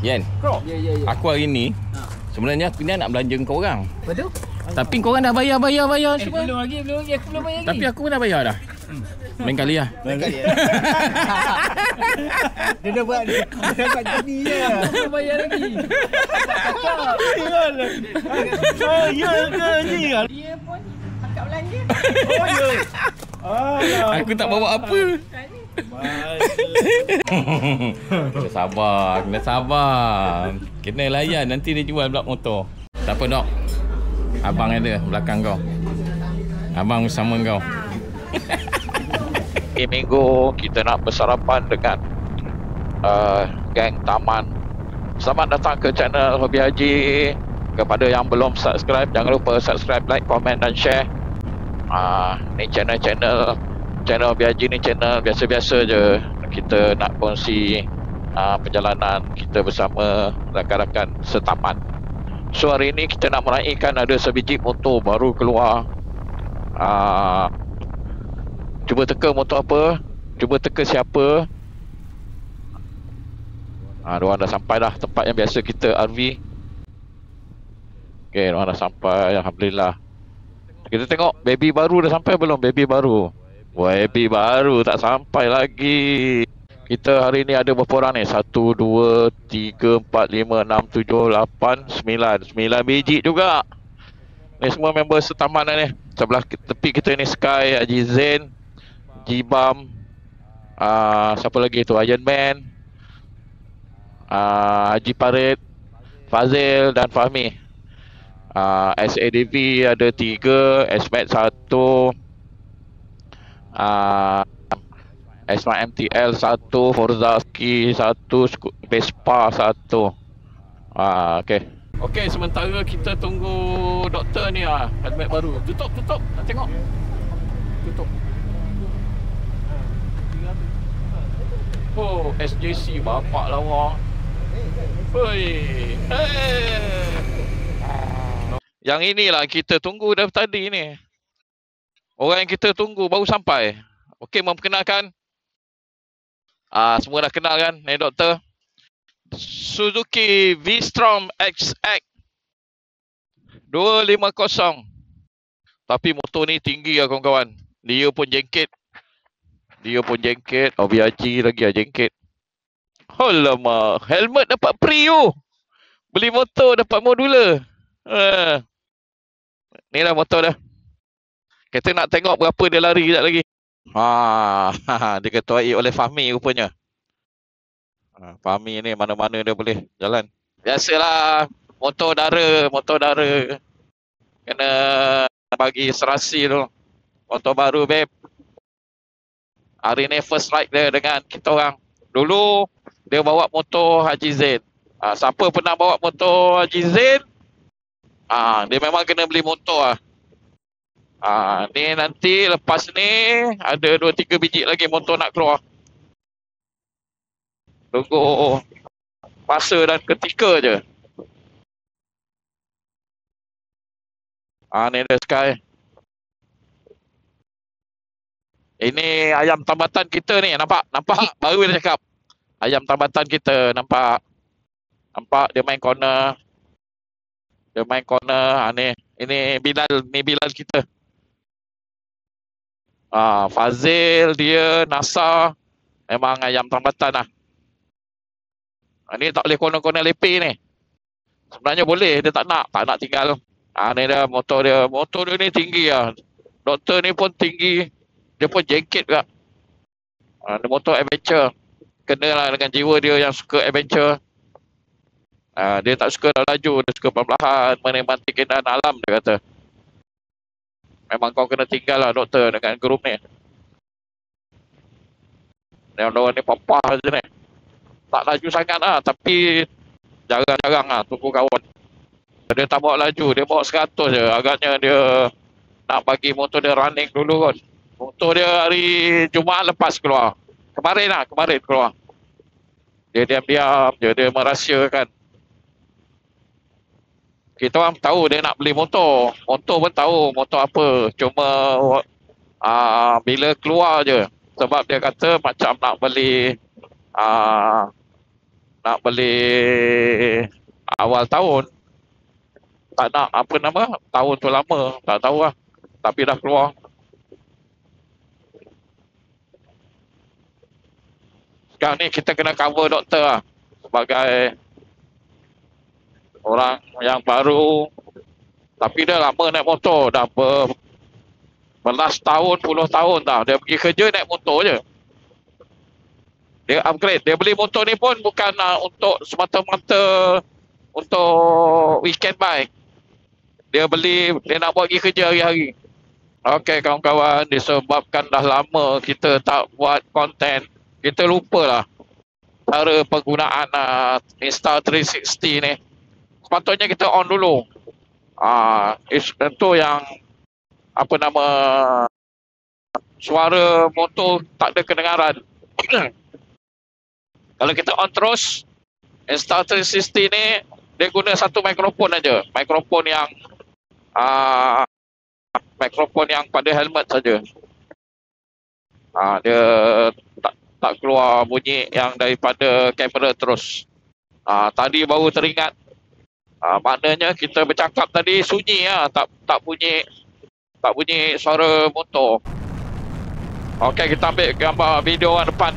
Yen, Ya. aku hari ni sebenarnya aku ni nak belanja kau orang. Betul? Tapi kau orang dah bayar semua. Belum lagi, aku belum bayar lagi. Tapi aku pun dah bayar dah. Lain kali lah. Dia dah buat gini je. Belum bayar lagi. Ya ke ni? Dia pun akak belanja. Oh ya. Aku tak bawa apa. Kena sabar. Kena layan, nanti dia jual pula motor. Tak apa, Dok. Abang ada belakang kau. Abang bersama kau. Ini minggu kita nak bersarapan dengan geng Taman. Selamat datang ke channel Hobi Haji. Kepada yang belum subscribe, jangan lupa subscribe, like, komen dan share. Ni channel Hobi Haji ni channel biasa-biasa je. Kita nak kongsi perjalanan kita bersama rakan-rakan setaman. So hari ni kita nak meraihkan ada sebiji motor baru keluar. Cuba teka motor apa, cuba teka siapa. Diorang dah sampai dah tempat yang biasa kita RV. Okay, diorang dah sampai, alhamdulillah. Kita tengok baby baru dah sampai belum? Baby baru. Baby baru tak sampai lagi. Kita hari ni ada berapa orang ni? 1, 2, 3, 4, 5, 6, 7, 8, 9 biji juga. Ni semua member setaman ni. Sebelah tepi kita ni Sky, Haji Zain, Jibam, siapa lagi tu? Iron Man, Haji Parit, Fazil dan Fahmi. SADV ada 3, SMAT 1, Smart MTL 1, Forza Ski 1, Vespa 1. Okey, sementara kita tunggu doktor ni helmet baru. Tutup. Nak tengok. Tutup. Oh, SJC bapak lawa. Hoi. Yang inilah kita tunggu dari tadi ni. Orang yang kita tunggu baru sampai. Okey, memperkenalkan. Semua dah kenal kan? Ni doktor. Suzuki V-Strom XX 250. Tapi motor ni tinggi lah kawan-kawan. Dia pun jengket. Hobi Haji lagi lah jengket. Alamak, helmet dapat free tu. Beli motor dapat modular. Ni lah motor dah. Kita nak tengok berapa dia lari sekejap lagi. Dia ketuai oleh Fahmi rupanya. Fahmi ni mana-mana dia boleh jalan. Biasalah motor dara. Kena bagi serasi tu. Motor baru babe. Hari ni first ride dia dengan kita orang. Dulu dia bawa motor Haji Zain. Siapa pernah bawa motor Haji Zain? Dia memang kena beli motor lah. Ni nanti lepas ni ada 2-3 biji lagi motor nak keluar. Tunggu masa dan ketika je. Ni ada Sky. Ini ayam tambatan kita ni, nampak? Baru dia cakap. Ayam tambatan kita, nampak dia main corner. Ini Bilal kita. Fazil, dia, Nasa, memang ayam tambatan lah. Ni tak boleh corner-corner lepeh ni. Sebenarnya boleh, dia tak nak tinggal. Ni dia motor dia. Motor dia ni tinggi lah. Doktor ni pun tinggi. Dia pun jengket juga. Dia motor adventure. Kenalah dengan jiwa dia yang suka adventure. Dia tak suka laju, dia suka perlahan, menikmati keindahan alam, dia kata. Memang kau kena tinggal lah doktor dengan grup ni. Orang ni papah je ni. Tak laju sangat lah, tapi jarang-jarang lah tunggu kawan. Dia tak bawa laju, dia bawa 100 je. Agaknya dia nak bagi motor dia running dulu kot. Motor dia hari Jumaat lepas keluar. Kemarin keluar. Dia diam-diam, dia merahsiakan. Kita orang tahu dia nak beli motor. Motor pun tahu motor apa. Cuma bila keluar je. Sebab dia kata macam nak beli nak beli awal tahun. Tak nak apa nama, tahun tu lama, tak tahu lah. Tapi dah keluar. Sekarang ni kita kena cover doktor lah. Sebagai orang yang baru. Tapi dia lama naik motor. Dah belas tahun, 10 tahun dah. Dia pergi kerja naik motor je. Dia upgrade. Dia beli motor ni pun bukan untuk semata-mata untuk weekend bike. Dia beli, dia nak buat pergi kerja hari-hari. Okey kawan-kawan, disebabkan dah lama kita tak buat konten, kita lupalah cara penggunaan Insta360 ni. Sepatutnya kita on dulu. Itu yang apa nama, suara motor tak ada kedengaran. Kalau kita on terus, Insta360 ni dia guna satu mikrofon aja, mikrofon yang pada helmet saja. Dia tak keluar bunyi yang daripada kamera terus. Tadi baru teringat. Maknanya kita bercakap tadi sunyi tak bunyi suara motor. Okey, kita ambil gambar video yang depan.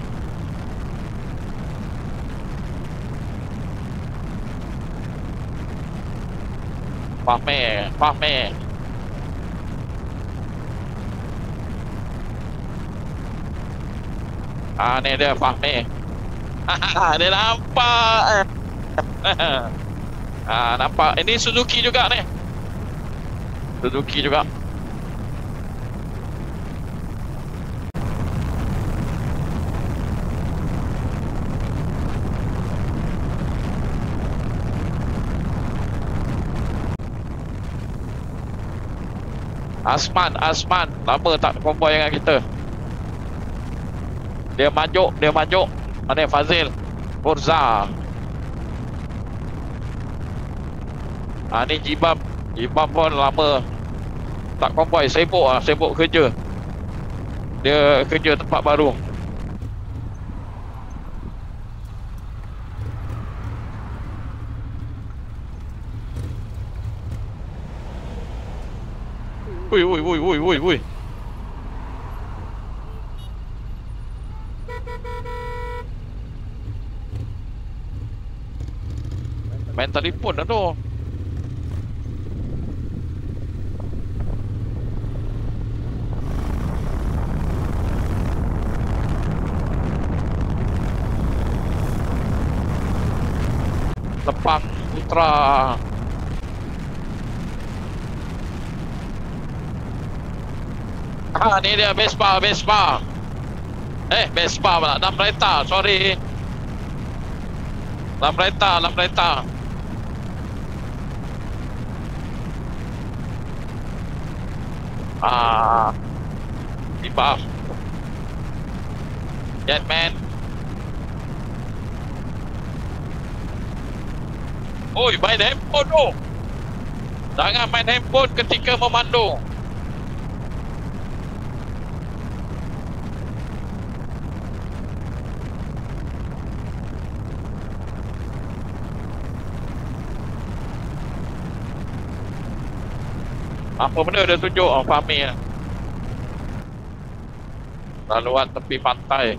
Fahmi. Ni dia Fahmi. Dia nampak. Nampak. Ini Suzuki juga ni. Suzuki juga. Asman. Lama tak konvoy dengan kita. Dia majuk. Mana Fazil? Forza. Ni Jibam pun lama tak konvoy. Sibuk kerja. Dia kerja tempat baru. Woi. Main telefon dah tu. Lepang Putra. Ni dia Vespa. Vespa pula. Lambretta, sorry. Lambretta. Tiba. Jetman. Oi, main handphone tu. Jangan main handphone ketika memandu. Apa benda dia tunjuk? Fahmi lah. Laluan tepi pantai.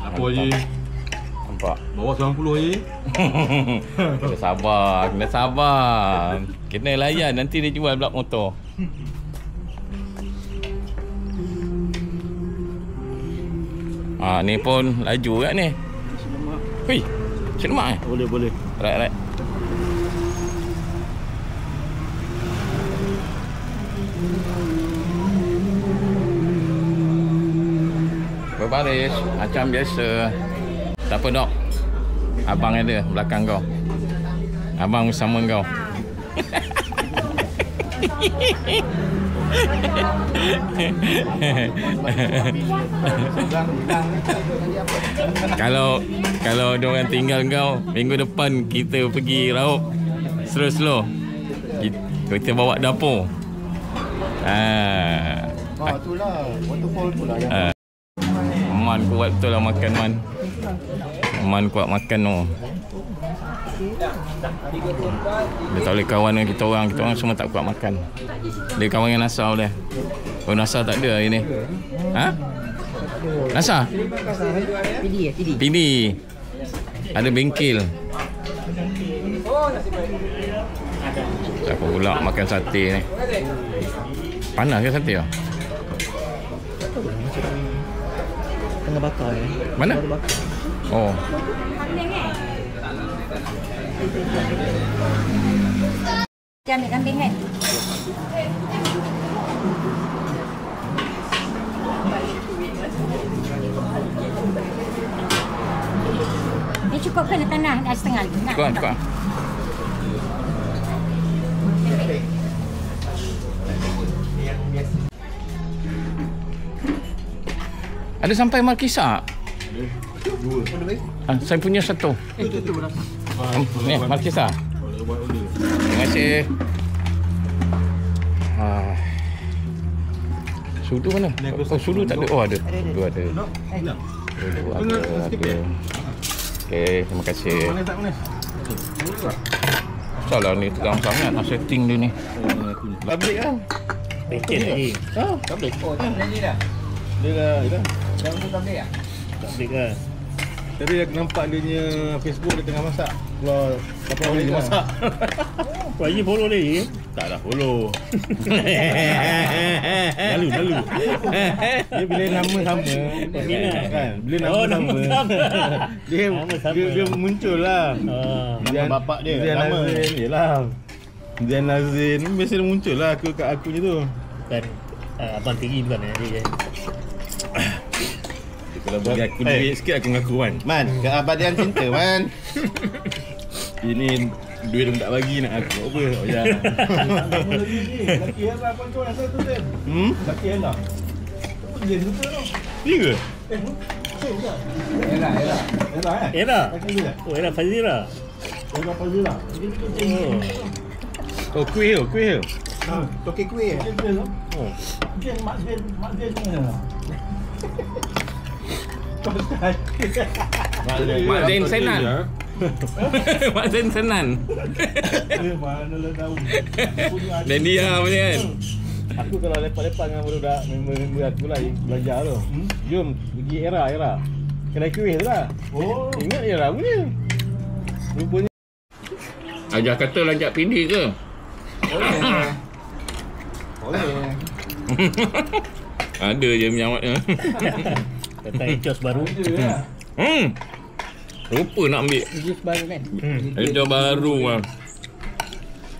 Apa je? Nampak? Bawah 90 je. Kena sabar, kena sabar. Kena layan, nanti dia jual pula motor. Ni pun laju kat ni. Hui, celemak Boleh. Right. Berbaris macam biasa. Tak apa dok. Abang ada belakang kau. Abang sama kau. Kalau ada orang tinggal kau, minggu depan kita pergi raup slow. Kita bawa dapur. Itulah waterfall tu lah yang Man kuat betul lah makan Man. Man kuat makan tu. Dia tak boleh kawan dengan kita orang semua tak kuat makan. Dia kawan dengan Nasa boleh. Oh Nasa tak ada hari ni. Ha? Nasa? PD. Ada bengkel. Siapa pula makan sate ni? Panas ke sate lah? tengah bakar ya. Mana? Oh. Dia ambil kambing kan? Ni cukup ke tanah dah setengah? Cukup. Ada sampai Markisa? Saya punya satu. Ni Markisa. Terima kasih. Sudu mana? Oh sudu tak ada. Oh ada. Sudu ada. Sudu ada. Okey, terima kasih. Salah ni tegang sangat nak setting dia ni. Tablik kan? Pencet lagi. Tablik. Oh, ni dah. Dia dah. Yang tu tablik ah. Tablik kan? Tadi aku nampak dia punya Facebook dia tengah masak. Keluar siapa orang dia masak. Kau lagi follow dia? Tak dah follow. Lalu. Dia bila nama sama kan? Bila nama sama. Dia muncul lah. Nama bapak dia. Dia Nazin. Yalah. Dia Nazin. Biasa dia muncul lah kat aku je tu. Kan abang tinggi bukan dia. Kalau bagi aku duit sikit aku mengaku Man. Man, keabadian cinta Man. Ini duit dia tak bagi nak aku buat apa? Oh ya. Laki Hela pun kau rasa tu Zen. Laki Hela. Apa dia lupa tu? Dia ke? Hela. Era. Oh, Era Fazira. Hela Fazila. Oh, kuih. Toke kuih. Oh. Dia mak dia mana? Mak Zain Senan. Mak Zain Senan. Manalah tahu. Dan dia punya kan. Aku kalau lepak-lepak dengan budak member aku lah belajar tu. Jom pergi era. Kedai kuih tu lah. Oh. Ingat era punya. Rupanya Ajak kata lanjak PD ke? Boleh. Ada je menyawatnya. Kata ecos baru. Lupa nak ambil. Ecos baru kan? Ejos baru lah.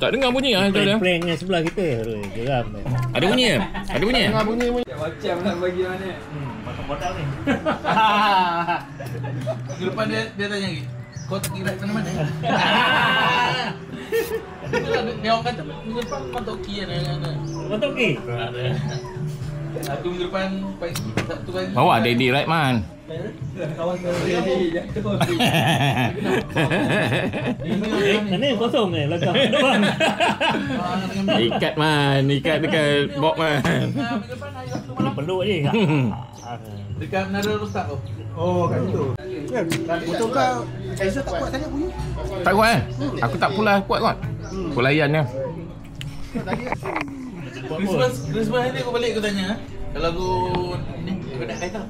Tak dengar bunyi lah ejos dia. Prank yang sebelah kita. Geram. Ada bunyi ke? Ada bunyi ke? dengar bunyi. Macam nak bagi mana? Potong-potong ni. Minggu depan dia tanya lagi. Kau tak kira mana-mana? Dia orang kata minggu depan kau tak kira mana-mana. Potong ni? Satu minggu depan Sabtu kan. Bawa Daddy right man. Kawan kau jadi jatuh. Mana kosong ni? Belakang doang. Ikat man. Ikat dekat box man. Minggu depan ayo tu malam. Peluk je. Dekat Menara Rustak tu. Oh, kat situ. Motor kau Aiza tak kuat sangat bunyi. Tak kuat kan? Aku tak pula kuat kot. Aku layan je. Christmas ni kau balik kau tanya. Kalau aku ni kau nak kata.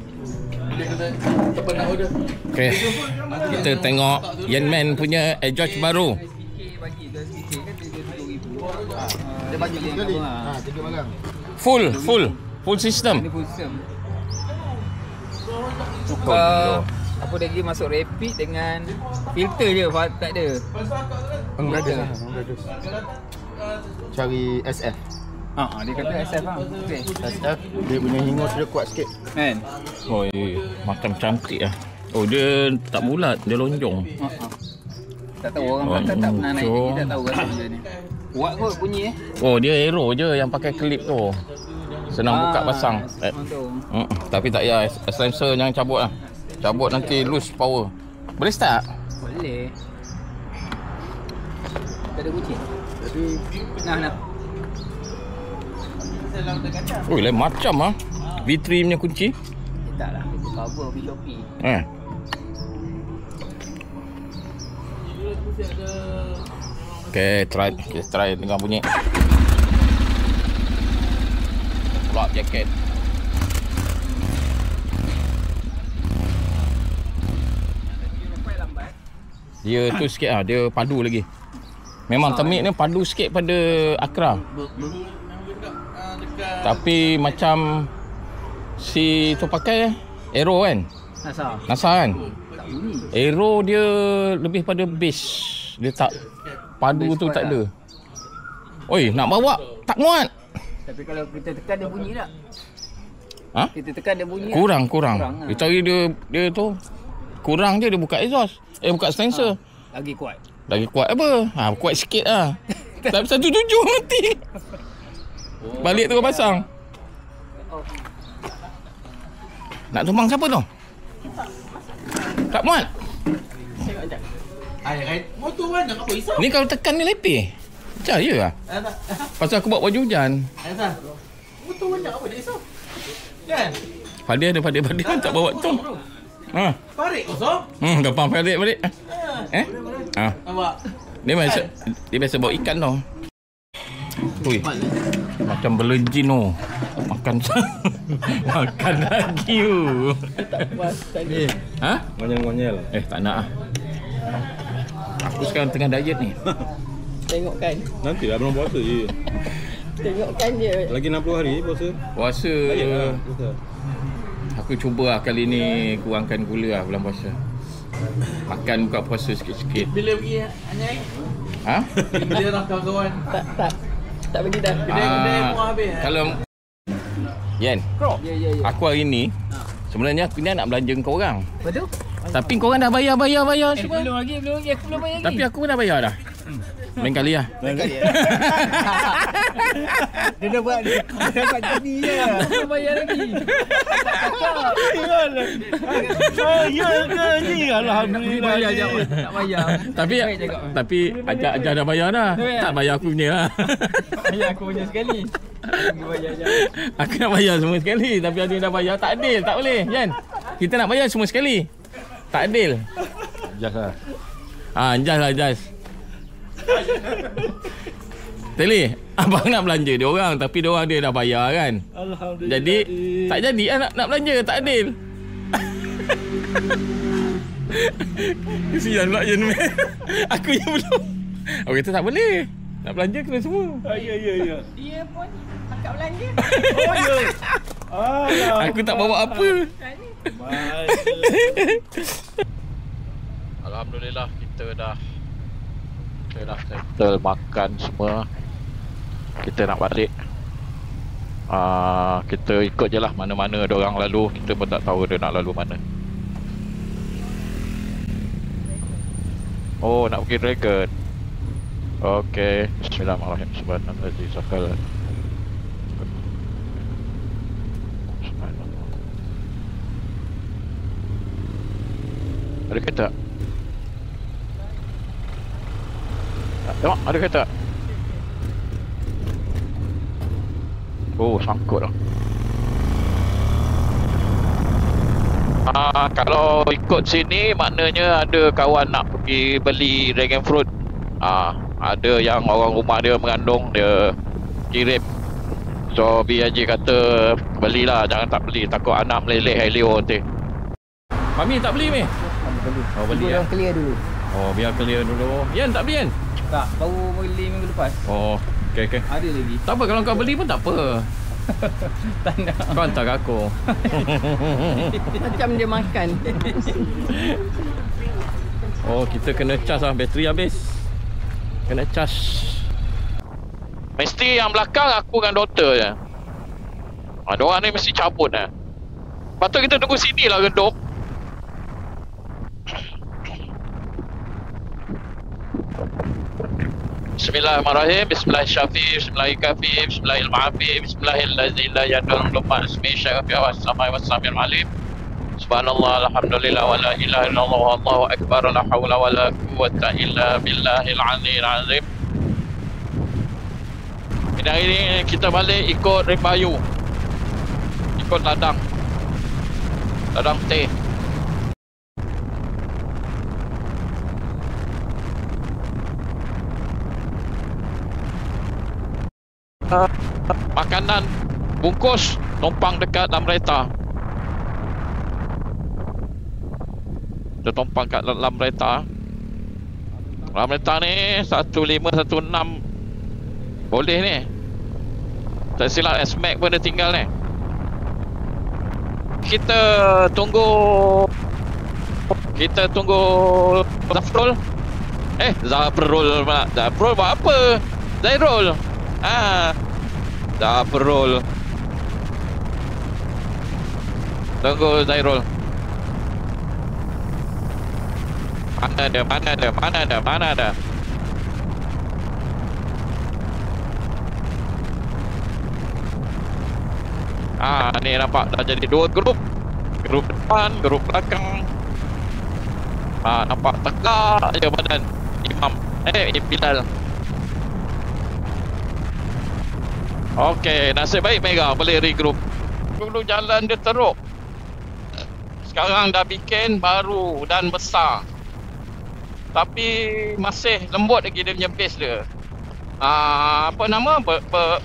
Dia kata tepen nak order. Okay. Kita tengok Yanman punya exhaust baru. Dia bagi 3 kali. 3 barang. Full system. Ini full system. Tukar apa lagi masuk rapid dengan filter je, tak ada. Pengradas. Cari SF. Dia kata SF lah. Okey. SF dia punya hingus dia kuat sikit. Kan? Oh, macam cantik lah. Oh, dia tak bulat, dia lonjong. Tak tahu orang belakang tak pernah naik lagi, tak tahu rasa benda ni. Kuat kot bunyi Oh, dia aero je yang pakai klip tu. Senang buka pasang. Tapi tak payah, sensor jangan cabut lah. Cabut nanti lose power. Boleh start? Boleh. Tak ada kunci. Nah. Ui, lain macam ah. V3 punya kunci. Tak lah, itu cover di Shopee. Okay, kita try dengar bunyi. Pull up jacket. Dia tu sikit lah, dia padu lagi. Memang Temik ni padu sikit pada Acra. Tapi macam si tu pakai Aero kan? Nasa kan? Aero dia lebih pada base. Dia tak padu tu tak ada. Oi, nak bawa tak muat. Tapi kalau kita tekan dia bunyi tak? Ha? Kita tekan dia bunyi. Kurang. Dia cari dia tu kurang je, dia buka exhaust. Buka sensor. Lagi kuat. Lagi kuat apa? Kuat sikit lah. Tak 1.7 mati. Balik tu pasang. Nak tumbang siapa tu? Tak muat. Motor mana apa risau? Ni kalau tekan ni lepih. Percaya lah. Pasal aku bawa baju hujan. Motor mana apa dia risau? Kan? Pada tak bawa tu. Parik kosong. Gampang balik. Nampak? Dia biasa bawa ikan tau. Ui, macam belejin tu. Makan makan lagi tu. Ngonyel-ngonyel. Tak nak lah. Aku sekarang tengah diet ni. Tengokkan. Nanti lah belum puasa je. Tengokkan je. Lagi 60 hari puasa. Puasa. Aku cuba lah kali ni kurangkan gula lah bulan puasa. Makan buka puasa sikit-sikit. Bila pergi Anyai? Bila dah kawan-kawan? Tak pergi dah. Kedai pun habis. Kalau Yan, aku hari ni sebenarnya aku ni nak belanja kau orang. Betul? Tapi kau orang dah bayar semua. Belum lagi, aku belum bayar lagi. Tapi aku pun dah bayar dah. Lain kali lah. Dia dah buat gini je. Belum bayar lagi. Ya ke ni? Alhamdulillah. Tak bayar. Tapi Ajak dah bayar dah. Tak bayar aku punya lah. Bayar aku punya sekali. Aku nak bayar semua sekali. Tapi ada yang dah bayar. Tak adil. Tak boleh Yan. Kita nak bayar semua sekali. Tak adil. Jas lah. Jas. Teli, abang nak belanja dia orang tapi dia orang dia dah bayar kan. Alhamdulillah. Jadi tak jadi nak belanja, tak adil. Kesian pula Jen. Aku yang belum. Aku kata tak boleh. Nak belanja kena semua. Ya. Dia pun akak belanja. Oh ya. Aku tak bawa apa. Alhamdulillah kita dah settle makan semua. Kita nak balik. Kita ikut je lah mana-mana ada orang lalu. Kita pun tak tahu dia nak lalu mana. Oh, nak pergi Dragon. Okey. Bismillahirrahmanirrahim. Subhanallah. Subhanallah. Ada kereta? Tengok, ada kereta. Oh, sangkut lah. Kalau ikut sini maknanya ada kawan nak pergi beli dragon fruit. Ada yang orang rumah dia mengandung, dia kirim. So BIJ kata belilah, jangan tak beli, takut anak meleleh Helio nanti. Kami tak beli ni. Oh, beli ya. Clear dulu. Oh, biar clear dulu. Yan tak beli kan? Tak, baru beli minggu lepas. Oh, okey. Ada lagi. Tak apa, kalau kau beli pun tak apa. Tak nak. Kau hantar kat aku. Macam dia makan. Oh, kita kena charge lah. Bateri habis. Kena charge. Mesti yang belakang aku dengan doktor je. Diorang ni mesti cabut lah. Lepas tu kita tunggu sini lah genduk. Bismillahirrahmanirrahim. Bismillahirrahmanirrahim. Bismillahirrahmanirrahim. Bismillahirrahmanirrahim. Bismillahirrahmanirrahim. Bismillahirrahmanirrahim. Subhanallah, alhamdulillah, wa la ilaha illallah, wallahu akbar, la hawla wa la quwwata illa billahil aliyyil azim. Ini hari ni kita balik ikut Rimbayu. Ikut ladang teh. Makanan bungkus tumpang dekat dalam kereta. Kita tumpang kat dalam kereta. Dalam kereta ni 1516 boleh ni. Tak silap S-Max pun dia tinggal ni. Kita tunggu Zafrul. Zafrul pula. Zafrul buat apa? Zairul. Zafrul. Tunggu Zairul. Mana ada? Ni nampak dah jadi dua grup. Grup depan, grup belakang. Nampak tegak je badan Imam. Bilal. Okey, nasib baik Mega boleh regroup. Dulu jalan dia teruk. Sekarang dah bikin baru dan besar. Tapi masih lembut lagi dia punya base dia. Apa nama?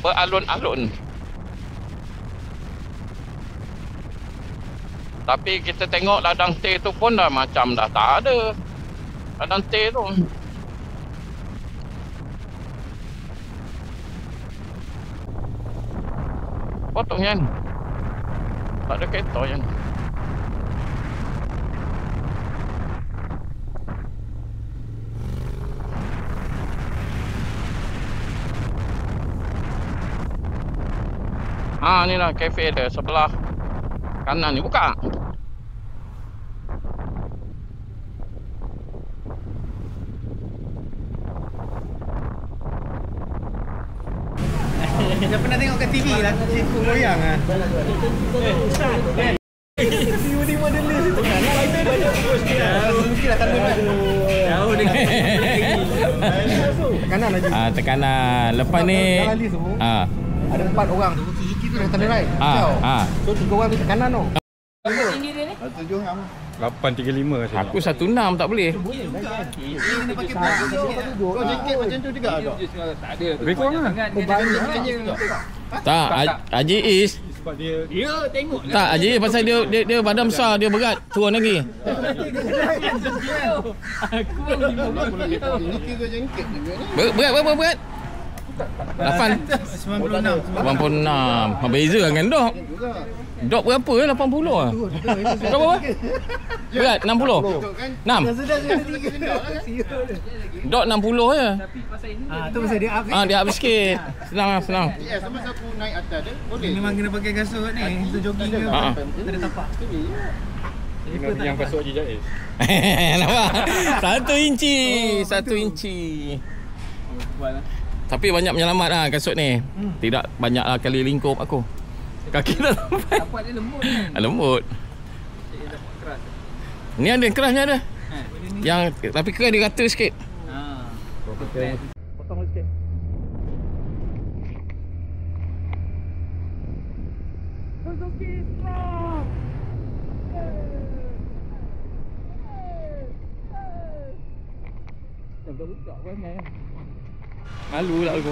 Beralun-alun. Tapi kita tengok ladang teh tu pun dah macam dah tak ada. Ladang teh tu. Potong Yan. Tak ada kereta Yan. Ni lah kafe dia sebelah kanan ni. Buka. Dah pernah tengok kat TV lah, cikgu goyang ah. Tiba-tiba dia list tu kan. Mungkin akan benar. Jauh dengan tekanan aja. Tekanan. Lepas ni ada 4 orang tu Suzuki tu dah tanda right. So 3 orang tu tekanan tu. Tinggi dia ni? 835 rasa. aku 16 tak boleh. Boleh kena pakai kau jengket macam tu juga tak? Tak ada. Lebih kurang lah. Tak, Haji Is. Sebab dia tengok Tak, Haji Is pasal dia badan besar, dia berat, turun lagi. Berat berapa berat? 86. Beza dengan Dok. Dok berapa 80 ah? Kau berapa? Berat 60. 6. Dok 60 je. Tu pasal dia up. Dia up sikit. Senang. sama aku naik atas dia boleh. Memang kena pakai kasut ni untuk jogging ke. Ada tapak. Kena yang kasut Haji Jaiz. Nampak? 1 inci. Tapi banyak menyelamat lah kasut ni. Tidak banyak lah kali lingkup aku. Kaki dah lambat. Tapak dia lembut kan? Lembut. Keras. Ni ada kerasnya ada. Yang tapi keras dia rata sikit. Potong sikit. Suzuki stop. Malu lah aku.